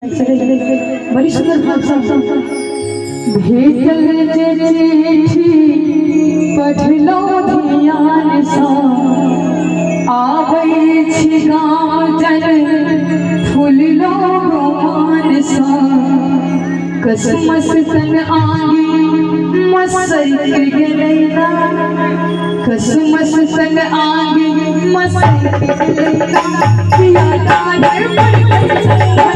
बड़ी सुंदर भाषा भेटल जे चिट्ठी पढ़लो ध्यान सँ आबै छी गाँव जन फूललो रोमान सँ कसमस तन आगी मसैक गेलैना कसमस तन आगी मसैक गेलैना पिया डाढ़ पर